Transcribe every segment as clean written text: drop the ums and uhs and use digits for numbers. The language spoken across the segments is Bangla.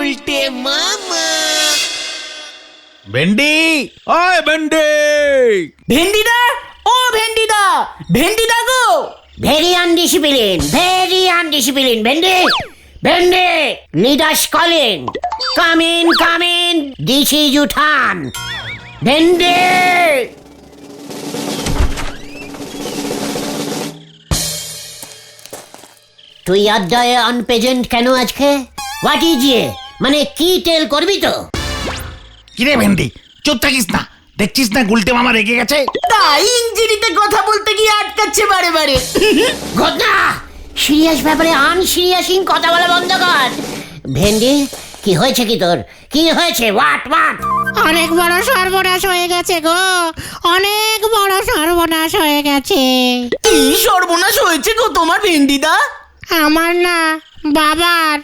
গুলটে মামা। ভেন্ডি, ওই ভেন্ডি। ভেন্ডিদা, ও ভেন্ডিদা, ভেন্ডিদা গো। Very undiscipline, Wendy. Wendy, leaders calling. Come in, this is উঠান। ভেন্ডি, তুই আড্ডায় আনপ্রেজেন্ট কেন আজকে? হোয়াট ইজ মানে কি টেল করবি তো? কিরে ভেন্ডি, চুপ থাকিস না, দেখছিস না গুলটে মামা রেগে গেছে। তাই ইঞ্জিনিতে কথা বলতে গিয়ে আটকাচ্ছে বারে বারে। ঘটনা সিরিয়াস ব্যাপারে আনসিরিয়াসিং কথা বলা বন্ধ কর। ভেন্ডি, কি হয়েছে কি তোর? কি হয়েছে? হোয়াট? অনেক বড় সর্বনাশ হয়ে গেছে গো, অনেক বড় সর্বনাশ হয়ে গেছে। কি সর্বনাশ হয়েছে গো তোমার ভেন্ডিদা? আমার না, বাবার।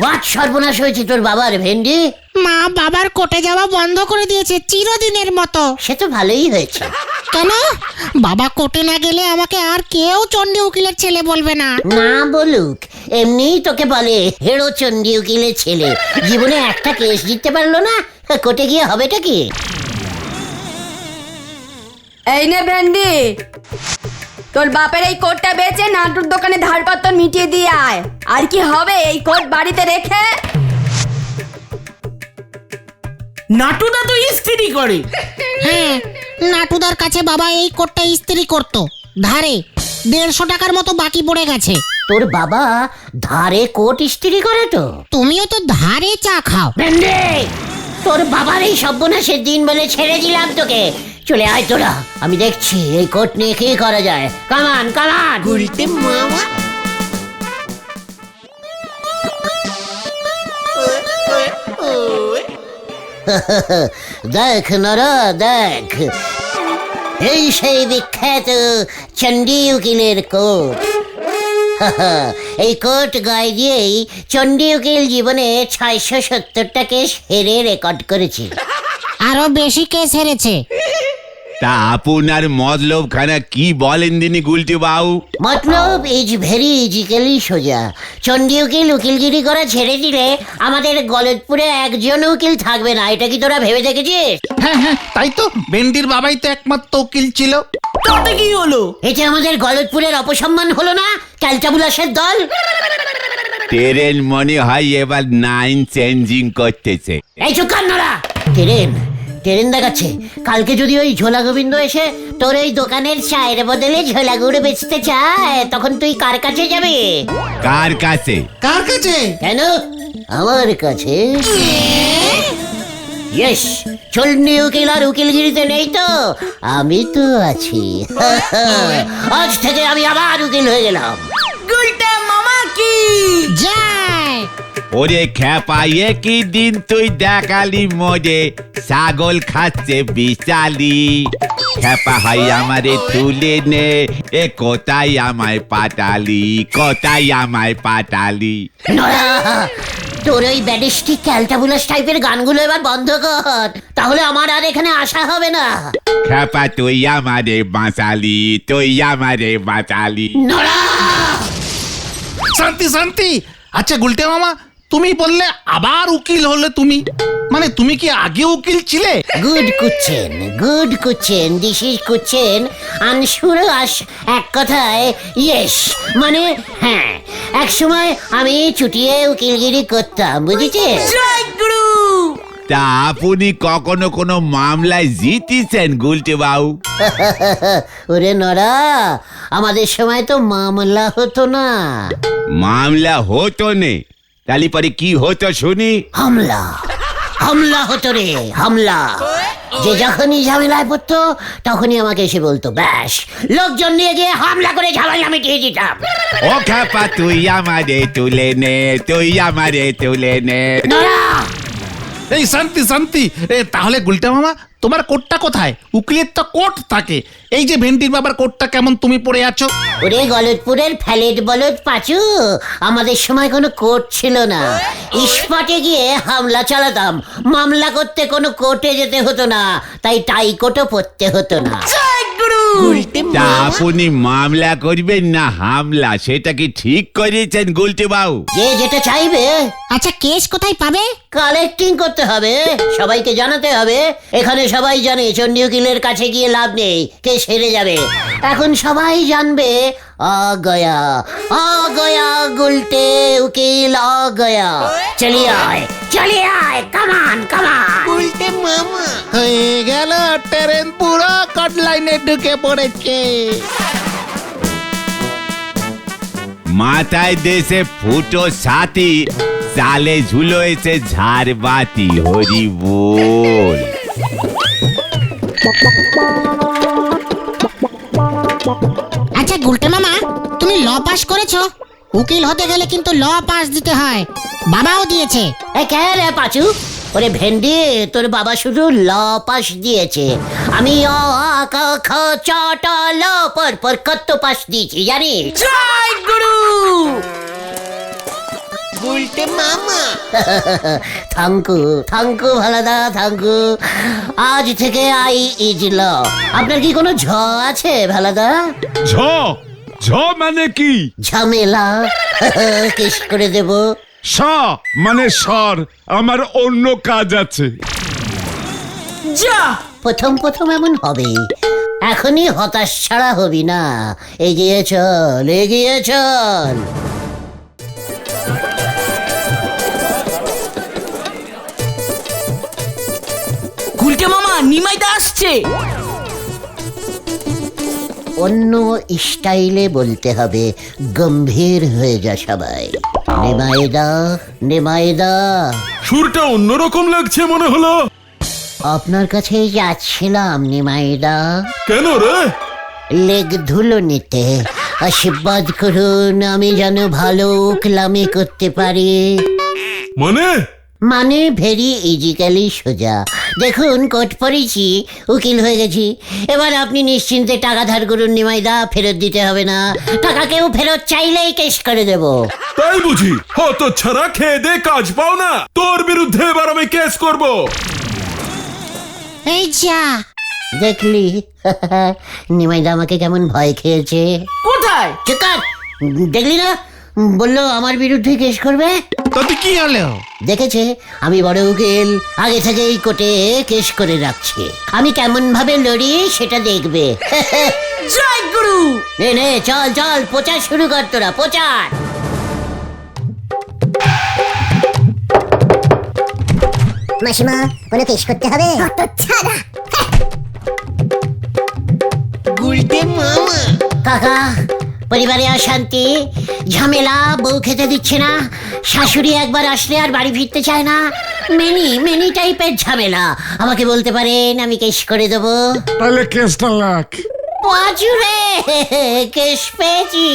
হোয়াট সর্বনাশ হয়েছে তোর বাবার ভেন্ডি? মা বাবার কোর্টে যাওয়া বন্ধ করে দিয়েছে চিরদিনের মতো। সে তো ভালোই হয়েছে। কেন? বাবা কোর্টে না গেলে আমাকে আর কেউ চণ্ডী উকিলের ছেলে বলবে না। না বলুক, এমনিই তোকে বলে হেরো চণ্ডী উকিলের ছেলে। জীবনে একটা কেস জিততে পারলো না, কোর্টে গিয়ে হবেটা কি? এই নে ভেন্ডি, তোর বাপের এই কোটটা বেচে নাটুর দোকানে ধার পাত্তর মিটিয়ে দিয়ে আয়। আর কি হবে এই কোট বাড়িতে রেখে? নাটুদা তো ইস্ত্রি করে। হ্যাঁ, নাটুদার কাছে বাবা এই কোটটা ইস্ত্রি করতো, ধারে 150 টাকার মতো বাকি পড়ে গেছে। তোর বাবা ধারে কোট ইস্ত্রি করে তো? তুমিও তো ধারে চা খাও। ভেন্ডি, তোর বাবার এই সর্বনাশের দিন বলে ছেড়ে দিলাম তোকে। চলে আয় তোরা, আমি দেখছি এই কোট নিয়ে কি করা যায়। কামান গুলটে মামা। দেখ নরা, দেখ, এই সেই বিখ্যাত চণ্ডী উকিলের কোট। এই কোট গায়ে দিয়েই চণ্ডী উকিল জীবনে 670টা কেস হেরে রেকর্ড করেছে। আরো বেশি কেস হেরেছে। তা আপনার মতলব খানা কি বলেন দিনি গুলটি বাবু? মতলব ইজ ভেরি ইজিক্যালি সোজা। চণ্ডী উকিল উকিলগিরি করা ছেড়ে দিলে আমাদের গলতপুরে একজন উকিল থাকবে না। এটা কি তোরা ভেবে দেখেছিস? হ্যাঁ, তাই তো, ভেন্ডির বাবাই তো একমাত্র উকিল ছিল। তাতে কি হলো? এতে আমাদের গলতপুরের অপসম্মান হলো না? ক্যালটাবুলাসের দল। ট্রেন মনে হয় এবার 9 চেঞ্জিং করতেছে। এই চুকান্নরা, ট্রেন দেখাচ্ছে। কালকে যদি ওই ঝোলা গোবিন্দ এসে তোর এই দোকানের চায়ের বদলে ঝোলা গুড় বেচতে চায়, তখন তুই কার কাছে যাবে? কার কাছে? কার কাছে? কেন? আমার কাছে। ইয়েস, চণ্ডী উকিল আর উকিলগিরিতে নেই তো, আমি তো আছি। আজ থেকে আমি আবার উকিল হয়ে গেলাম। গুলটে মামা কি যায়। ওরে খেপা, কি দিন তুই দেখালি মোজে, ছাগল খাচ্ছে বিশালি। খেপা হাই আমারে তুলে নে, এ কোথায় আমায় পাটালি। নড়া, তোর ওই ব্যাডিস্টিক ক্যালটাবুলাস টাইপের গানগুলো এবার বন্ধ কর, তাহলে আমার আর এখানে আসা হবে না। খেপা তুই আমারে বাঁচালি। নড়া, শান্তি। আচ্ছা গুলটে মামা, তুমি বললে আবার উকিল হলে তুমি, মানে তুমি কি আগে উকিল ছিলে? গুড কুচ্ছেন, দিস ইজ কুচ্ছেন আনসুর আস। এক কথায় ইয়েস, মানে হ্যাঁ। এক সময় আমি চুটিয়ে উকিলগিরি করতাম, বুঝেছিস? জয় গুরু। তা আপনি কখনো কোনো মামলায় জিতেছেন গুলটে বাবু? ওরে নরা, আমাদের সময় তো মামলা হতো না। মামলা হতো নে, তাহলে পরে কি হতো শুনি? হামলা হতো রে, হামলা। যে যখনই ঝামেলায় পড়তো তখনই আমাকে এসে বলতো, ব্যাস, লোকজন নিয়ে গিয়ে হামলা করে ঝামেলা মিটিয়ে দিতাম। ও খেপা তুই আমারে তুলে নে। নরা, এই শান্তি। তাহলে গুলটে মামা, তোমার কোটটা কোথায়? উকিলের তো কোট থাকে। এই যে ভেন্ডির বাবার কোটটা কেমন তুমি পরে আছো? ওরে গলতপুরের ফ্যালেট বলদ পাচু, আমাদের সময় কোনো কোর্ট ছিল না। স্পটে গিয়ে হামলা চালাতাম। মামলা করতে কোনো কোর্টে যেতে হতো না, তাই টাই কোটও পরতে হতো না। জয় গুরু। গুলটে তা মামা আপনি মামলা করবেন না হামলা, সেটা কি ঠিক করেছেন গুলটে বাবু? যে যেটা চাইবে আচ্ছা কেস কোথায় পাবে? কালেক্টিং করতে হবে, সবাইকে জানাতে হবে। এখানে সবাই জানে চণ্ডী উকিলের কাছে গিয়ে লাভ নেই, কে সেরে যাবে। এখন সবাই জানবে গয়া গুলটে উকিল গয়া। চলিয়ে আয় কামান কামান। গুলটে মামা হয়ে গেল, ট্রেন পুরো কট লাইনে ঢুকে পড়েছে। মাথায় দেশে ফুটো সাথী, চালে ঝুলোয়েছে ঝাড়বাতি, হরি বল। আচ্ছা গুলটে মামা, তুমি ল পাস করেছো? উকিল হতে গেলে কিন্তু ল পাস দিতে হয়, বাবাও দিয়েছে। কে রে পাচু? ওরে ভেন্ডি, তোর বাবা শুধু ল পাস দিয়েছে, আমি অ আ ক খ চ ট ল পর কত পাস দিয়েছি জানিস? জয় গুরু। গুলটে মামা থ্যাংকু ভালাদা থ্যাংকু। আজ থেকে আই ইজ ল। আপনার কি কোনো ঝ আছে ভালাদা? ঝ ঝ মানে কি? ঝামেলা কেস করে দেব। স মানে সর, আমার অন্য কাজ আছে। যা প্রথম এমন হবে, এখনই হতাশ ছাড়া হবি না। এগিয়ে চল। গুলটে মামা নিমাইদা আসছে। অন্য স্টাইলে বলতে হবে, গম্ভীর হয়ে যা সবাই। নেমাইদা সুরটা অন্যরকম লাগছে মনে হলো। আপনার কাছে যাচ্ছিলাম নিমাইদা। কেন রে? লেগ ধুলো নিতে। আশীর্বাদ করুন, আমি যেন ভালো উকলামি করতে পারি। মানে ভেরি ইজিক্যালি সোজা। দেখুন কোট পরেছি, উকিল হয়ে গেছি। এবার আপনি নিশ্চিন্তে টাকা ধার করুন নিমাইদা, ফেরত দিতে হবে না। টাকা কেউ ফেরত চাইলেই কেস করে দেব। তাই বুঝি? হত ছাড়া খেয়ে দে কাজ পাও না, তোর বিরুদ্ধে এবার আমি কেস করব। এই যা, দেখলি নিমাইদা আমাকে কেমন ভয় খেয়েছে। কোথায়? চিকার, দেখলি না বললো আমার বিরুদ্ধে কেস করবে। তাতে কি হলো? দেখেছে আমি বড় উকিল, আগে থেকেই কোর্টে কেস করে রাখছি। আমি কেমন ভাবে লড়ি সেটা দেখবে। জয় গুরু। নে চল প্রচার শুরু কর, তোরা প্রচার। মাসিমা, কোনো কেস করতে হবে? গুলটে মামা কাকা, পরিবারে অশান্তি, ঝামেলা, বউ খেতে দিচ্ছে না, শাশুড়ি একবার আসলে আর বাড়ি ফিরতে চায় না, মেনি টাইপের ঝামেলা। আমাকে বলতে পারেন, আমি কেস করে দেবো। তাহলে কেসটা লাখ। পাঁচুরে কেস পেয়েছি,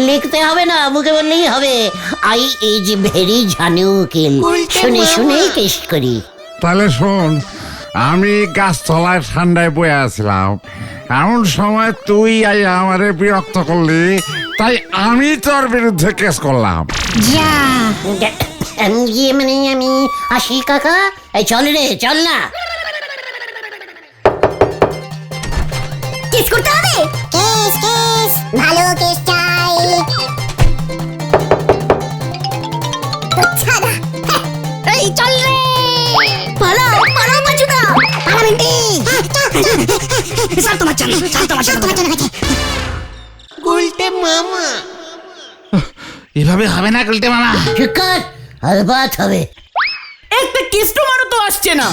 লিখতে হবে না, মুখে বললেই হবে। আই ইজ ভেরি ঝানু উকিল, শুনে কেস করি। তাহলে শোন, আমি গাছতলায় ঠান্ডায় বয়ে আসলাম, এমন সময় তুই আমারে বিরক্ত করলি, তাই আমি তোর বিরুদ্ধে কেস করলাম। যা। মানে আমি আসি কাকা। এই চল না। কেস করতে হবে? কেস ভালো কেস চাই। ছাড়া এই চল রে, পালাও পাচুদা, পালাবেন। স্যার তোমার জন্য গুলটে মামা এভাবে হবে না গুলটে মামা। চিকার, আর বাত হবে। একটা কাস্টমারও তো আসছে না।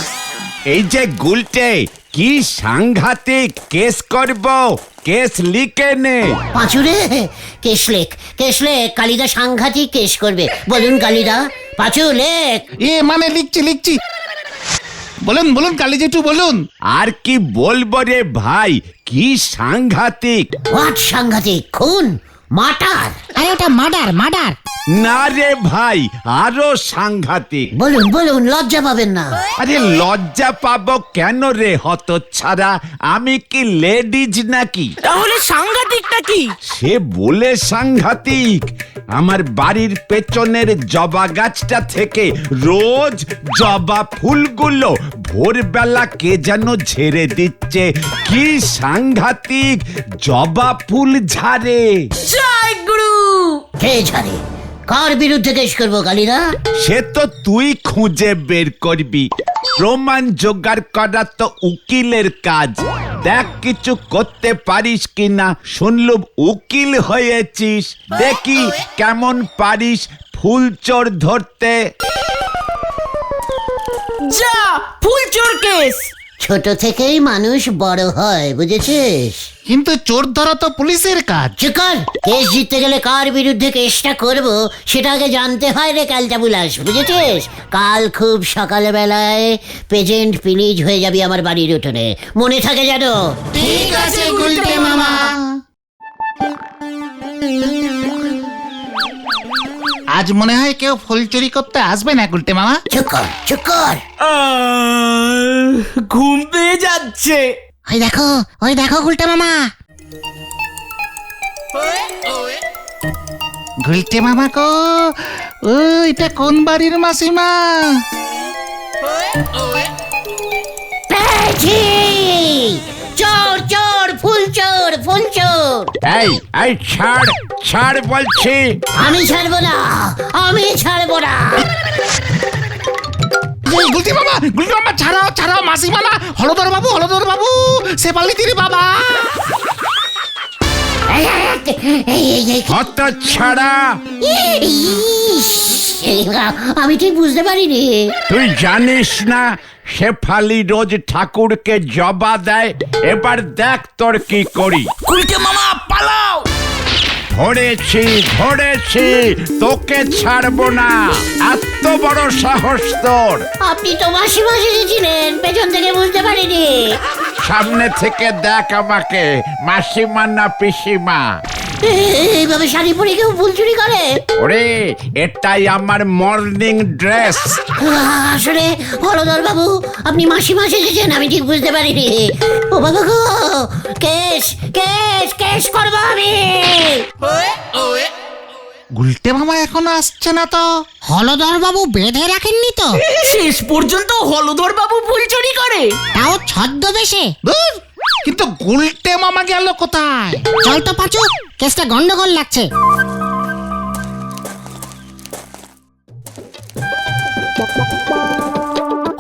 এই যে গুলটে, কি সাংঘাতিক কেস করব, কেস লিখে নে। পাঁচুরে কেস লেখ। কালিদা সাংঘাতিক কেস করবে। বলুন কালিদা। পাঁচু লেখ। মানে লিখছি। বলুন কালী জেঠু বলুন। আর কি বলবো রে ভাই, কি সাংঘাতিক। হোয়াট সাংঘাতিক? খুন, মার্টার? আরে ওটা মার্ডার। না রে ভাই, আরো সাংঘাতিক। বলুন লজ্জা পাবেন না। আরে লজ্জা পাবো কেন রে হতচ্ছাড়া, আমি কি লেডিজ নাকি? তাহলে সাংঘাতিকটা কি? সে বলে সাংঘাতিক, আমার বাড়ির পেছনের জবা গাছটা থেকে রোজ জবা ফুলগুলো ভোরবেলা কে যেন ঝেড়ে দিচ্ছে। কি সাংঘাতিক জবা ফুল ঝাড়ে। জয় গুরু। কে ছাড়ে? কার বিরুদ্ধে কেস করবো কালীরা? সে তো তুই খুঁজে বের করবি। প্রমাণ জোগাড় করা তো উকিলের কাজ। দেখ কিছু করতে পারিস কিনা। শুনলুম উকিল হয়েছিস, দেখি কেমন পারিস ফুল চোর ধরতে। যা ফুল চোর কেস। ছোট থেকেই মানুষ বড় হয়, বুঝেছিস? কিন্তু চোর ধরা তো পুলিশের কাজ। চুকার, কেস জিততে গেলে কার বিরুদ্ধে কেসটা করব সেটা আগে জানতে হয় রে ক্যালটাবুলাস, বুঝেছিস? কাল খুব সকালবেলায় পেজেন্ট প্লিজ হয়ে যাবি আমার বাড়ির উঠোনে, মনে থাকে যেন। ঠিক আছে গুলটে মামা। আজ মনে হয় কেউ ফুল চুরি করতে আসবে না গুলটে মামা। Chukar chukar. ঘুম পেয়ে যাচ্ছে। ওই দেখো গুলটে মামা। গুলটে মামা কো, এটা কোন বাড়ির মাসিমা? পেয়েছি! চোর চোর ফুল চোর ফুল চোর। এই ছাড় ছাড় বলছি। আমি ছাড়বো না, আমি ছাড়বো না। গুলটে মামা ছাড়াও ছাড়াও, মাসিমা না, হলদর বাবু শেফালিদির বাবা। হত ছাড়া, আমি ঠিক বুঝতে পারিনি। তুই জানিস না শেফালি রোজ ঠাকুরকে জবা দেয়? এবার দেখ তোর কি করি। গুলটে মামা পালাও। ধরেছি, তোকে ছাড়বো না। এত বড় সাহস তোর! আপনি তো মাসিমা এসেছিলেন, পেছন থেকে বুঝতে পারিনি। সামনে থেকে দেখ আমাকে, মাসিমা না পিসিমা? এইভাবে শাড়ি পরে কেউ ফুল চুরি করে? ওরে, এটাই আমার মর্নিং ড্রেস। আসলে হলদর বাবু, আপনি মাসিমা এসেছেন, আমি ঠিক বুঝতে পারিনি। ও বাবা গো, কেস কেস কেস করবো আমি। গুলটে মামা এখনো আসছে না তো? হলদর বাবু বেঁধে রাখেননি তো? শেষ পর্যন্ত হলধর বাবু ফুল চুরি করে? তাও ছদ্মবেশে। ধুর, কিন্তু গুলটে মামা গেল কোথায়? চল তো পাচু, কেসটা গন্ডগোল লাগছে।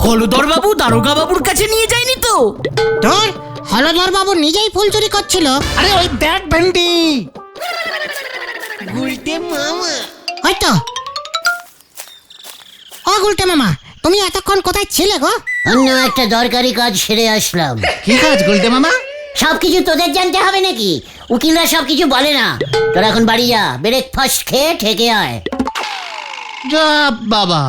হলধর বাবু দারোগা বাবুর কাছে নিয়ে যায়নি তো? তোর হলদর বাবু নিজেই ফুল চুরি করছিল। আরে ওই দেখ ভেন্ডি। গুলটে মামা। হয়তো। ও গুলটে মামা, তুমি এতক্ষণ কোথায় ছিলে গো? অন্য একটা দরকারি কাজ সেরে আসলাম। কি কাজ গুলটে মামা? সবকিছু তোদের জানতে হবে নাকি? উকিলরা সবকিছু বলে না। তোরা এখন বাড়ি যা, ব্রেকফাস্ট খেয়ে ঠেকে আয়। যা বাবা।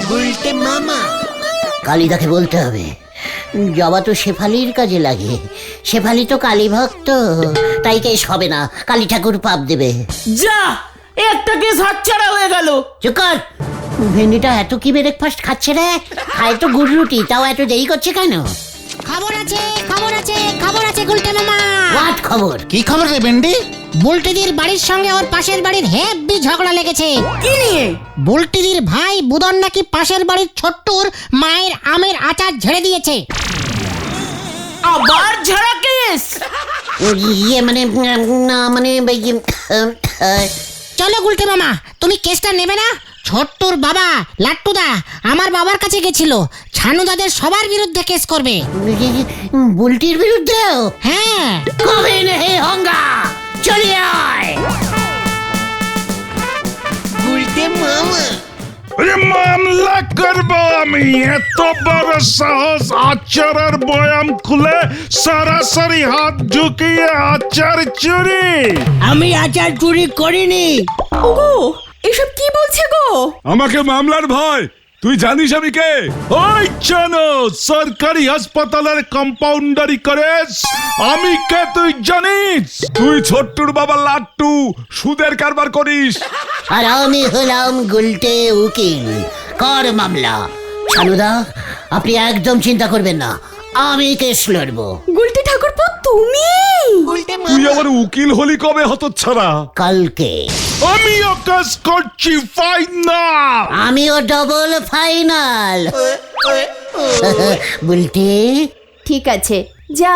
গুলটে মামা। কালিদাকে বলতে হবে, জবা তো শেফালির কাজে লাগে। শেফালি তো কালী ভক্ত, তাই কেস হবে না, কালী ঠাকুর পাপ দেবে। যা, একটা কেস হাতছাড়া হয়ে গেল। চুপ কর। ভেন্ডিটা এত কি ব্রেকফাস্ট খাচ্ছে রে? খায় তো গুড় রুটি, তাও এত দেরি করছে কেন? খবর আছে গুলটে মামা। হোয়াট খবর? কি খবর রে ভেন্ডি? বুলটিদির বাড়ির সঙ্গে ওর পাশের বাড়ির হেব্বি ঝগড়া লেগেছে। কি নিয়ে? বুলটিদির ভাই বুদন নাকি পাশের বাড়ির ছোট্টুর মায়ের আমের আচার ঝেড়ে দিয়েছে। আবার ঝাড়া কেস? ইয়ে মানে না মানে চলো গুলটে মামা, তুমি কেসটা নেবে না? ছোট্টুর বাবা লাট্টুদা আমার বাবার কাছে গেছিল, ছানুদাদের সবার বিরুদ্ধে কেস করবে। বুলটির বিরুদ্ধেও? হ্যাঁ। কবে নেই হঙ্গা, চলে আয়। গুলটে মামা। মামলা করব আমি। এত বড় সাহস! আচারের বয়াম খুলে সরাসরি হাত ঝুঁকিয়ে আচার চুরি! আমি আচার চুরি করিনি। ওগো, এসব কি বলছে গো? আমাকে মামলার ভয়? তুই জানিস আমি কে? ওই জানো, সরকারি হাসপাতালের কম্পাউন্ডারি করেস। আমি কে তুই জানিস? তুই ছোট্টুর বাবা লাট্টু, সুদের কারবার করিস। আর আমি হলাম গুলটে উকিল, কর মামলা। ছানুদা, আপনি একদম চিন্তা করবেন না, আমি কেস লড়বো। গুলটি ঠাকুরপো তুমি? গুলটে তুই মামা আবার উকিল হলি কবে হতচ্ছাড়া? কালকে আমিও কেস করছি ফাইনাল। আমিও ডবল ফাইনাল। বুলটি ঠিক আছে, যা।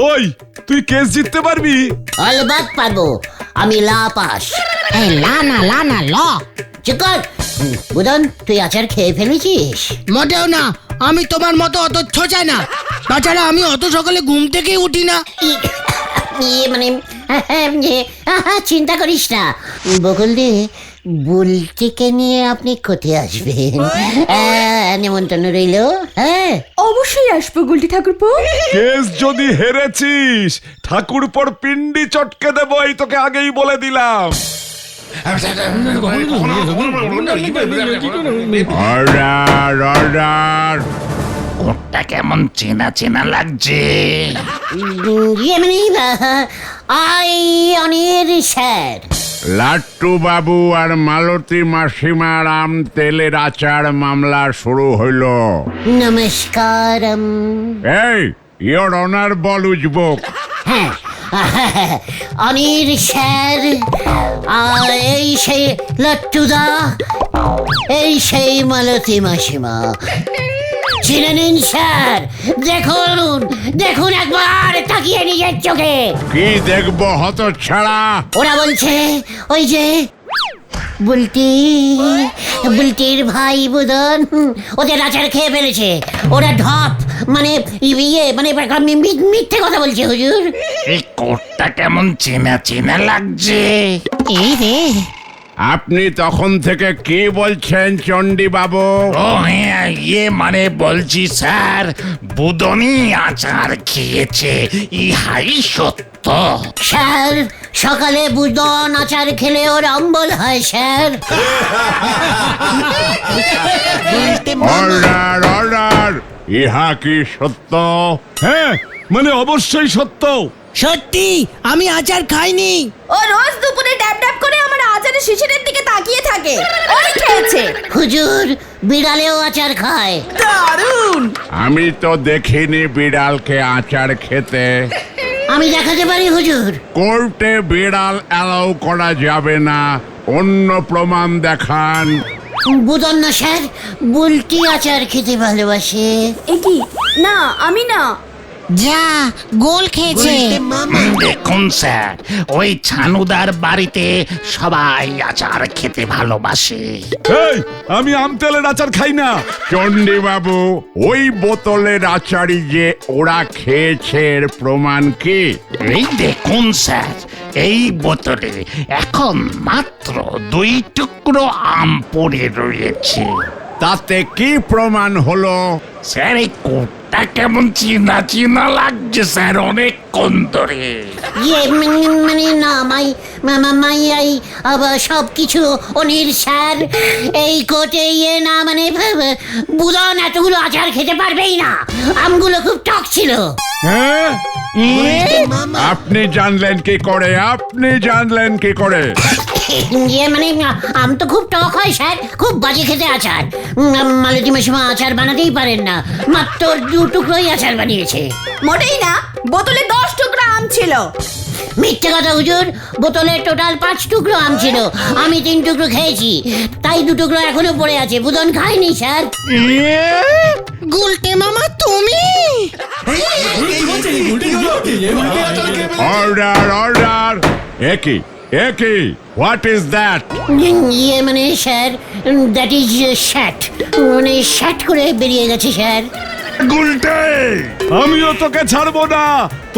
ওই তুই কেস জিততে পারবি? অলবাত পারবো, আমি লা পাস। এই লা না ল। চিকন বুদন, তুই আচার খেয়ে ফেলেছিস? মোটেও না, আমি তোমার মতো অত ছোচাই না। তাছাড়া আমি অত সকালে ঘুম থেকেই উঠি না। মানে চিন্তা করিস না বকুলদি, বুলটিকে নিয়ে আপনি কোথায় আসবেন? নেমন্তন্ন রইল। হ্যাঁ অবশ্যই আসবো গুলটি ঠাকুরপো। কেস যদি হেরেছিস ঠাকুর পর পিন্ডি চটকে দেবো, এই তোকে আগেই বলে দিলাম। Order order. কোটটা কেমন চেনা চেনা লাগছে। ইয়ে মানে আই অনির স্যার। লাট্টু বাবু আর মালতী মাসিমার আম তেলের আচার মামলা শুরু হইল। নমস্কারম। এই ইয়োর অনার বল উজবুক। হ্যাঁ, অনির স্যার, এই সেই লট্টুদা, এই সেই মালতী মাসিমা। চিনে নিন স্যার, দেখুন দেখুন একবার তাকিয়ে নিজের চোখে। কি দেখবো হতচ্ছাড়া? ওরা বলছে ওই যে বুলটির ভাই বুদন ওদের আচার খেয়ে ফেলেছে। ওরা ঢপ মানে ইয়ে মানে মিথ্যে কথা বলছে হুজুর। এই কোটটা কেমন চেনা চেনা লাগছে। এই রে, আপনি তখন থেকে কি বলছেন চণ্ডী বাবু? ও হ্যাঁ, ইয়ে মানে বলছি স্যার, বুদনি আচার খেয়েছে, ইহাই সত্য। স্যার, সকালে বুদন আচার খেলে ওর অম্বল হয় স্যার। গুলটে মামা অর্ডার অর্ডার। ইহা কি সত্য? হ্যাঁ মানে অবশ্যই সত্য। সত্যি আমি আচার খাইনি। ও রোজ দুপুরে ড্যাব ড্যাব করে আমার আচারের শিশিরের দিকে তাকিয়ে থাকে। ওই খেয়েছে। হুজুর, বিড়ালেও আচার খায়। দারুণ। আমি তো দেখিনি বিড়ালকে আচার খেতে। আমি দেখাতে পারি হুজুর। কোর্টে বিড়াল অ্যালাউ করা যাবে না, অন্য প্রমাণ দেখান। বুদন না স্যার, বুলটি আচার খেতে ভালোবাসে। এ কি? না, আমি না। যা গোল খেয়েছে। গুলটে মামা দেখুন স্যার, ওই ছানুদার বাড়িতে সবাই আচার খেতে ভালোবাসে। এই আমি আম তেলের আচার খাই না। চণ্ডী বাবু, ওই বোতলের আচারি যে ওরা খেয়েছে এর প্রমাণ কি? এই দেখুন স্যার, এই বোতলে এখন মাত্র 2 টুকরো আম পড়ে রয়েছে। তাতে কি প্রমাণ হলো? স্যার, এই কোটটা কেমন চেনা চেনা লাগছে স্যার, অনেকক্ষণ ধরে। ইয়ে মানে না মাই আবার সব কিছু অনির স্যার। এই কোটে ইয়ে না মানে বুদন এতগুলো আচার খেতে পারবেই না, আমগুলো খুব টক ছিল। হ্যাঁ গুলটে মামা আপনি জানলেন কি করে? আপনি জানলেন কি করে? ইয়ে মানে আম তো খুব টক হয় স্যার, খুব বাজে খেতে আচার। মালতী মাসিমা আচার বানাতেই পারেন না, মাত্র 2 টুকরোই আচার বানিয়েছে। মোটেই না, বোতলে 10 টুকরা আম ছিল। মিথ্যে কথা হুজুর, বোতলে টোটাল 5 টুকরো আম ছিল, আমি 3 টুকরো খেয়েছি, তাই 2 টুকরো এখনো পড়ে আছে। বুদন খায়নি স্যার। গুলটে মামা তুমি? Order order. একই একই, হোয়াট ইজ দ্যাট? ইয়ে মানে স্যার, দ্যাট ইজ শ্যাট, মানে শ্যাট করে বেরিয়ে গেছে স্যার। গুলটে, আমিও তোকে ছাড়বো না,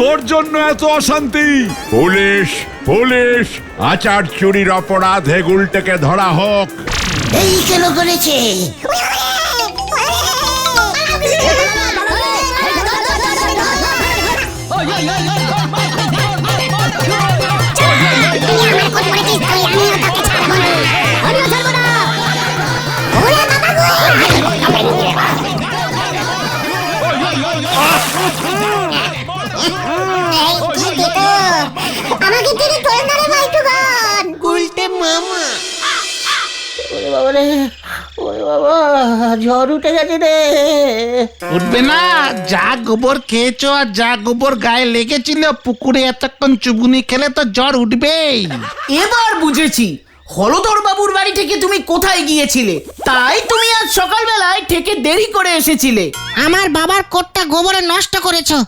তোর জন্য এত অশান্তি। পুলিশ পুলিশ, আচার চুরির অপরাধে গুলটেকে ধরা হোক। এই কেন করেছে? আমাকে তিনি তোর নারে মাইটু গান। গুলটে মামা ওরে বাবারে, ওরে বাবা ঝড় উঠে গেছে রে। উঠবে না, যা গোবর খেয়েছো আর যা গোবর গায়ে লেগেছিল পুকুরে এতক্ষণ চুবুনি খেলে তো জ্বর উঠবেই। এবার বুঝেছি হলদর বাবুর বাড়ি থেকে তুমি কোথায় গিয়েছিলে, তাই তুমি আজ সকালবেলায় থেকে দেরি করে এসেছিলে। আমার বাবার কোটটা গোবরে নষ্ট করেছো,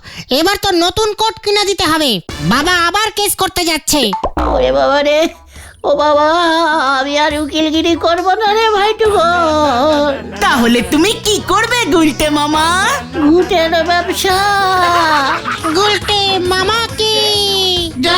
এবার তো নতুন কোট কিনে দিতে হবে। বাবা আবার কেস করতে যাচ্ছে। ওরে বাবা রে, ও বাবা আমি আর উকিলগিরি করবো না রে ভাইটুকু। তাহলে তুমি কি করবে গুলটে মামা? ভূতের ব্যবসা। গুলটে মামা কি যা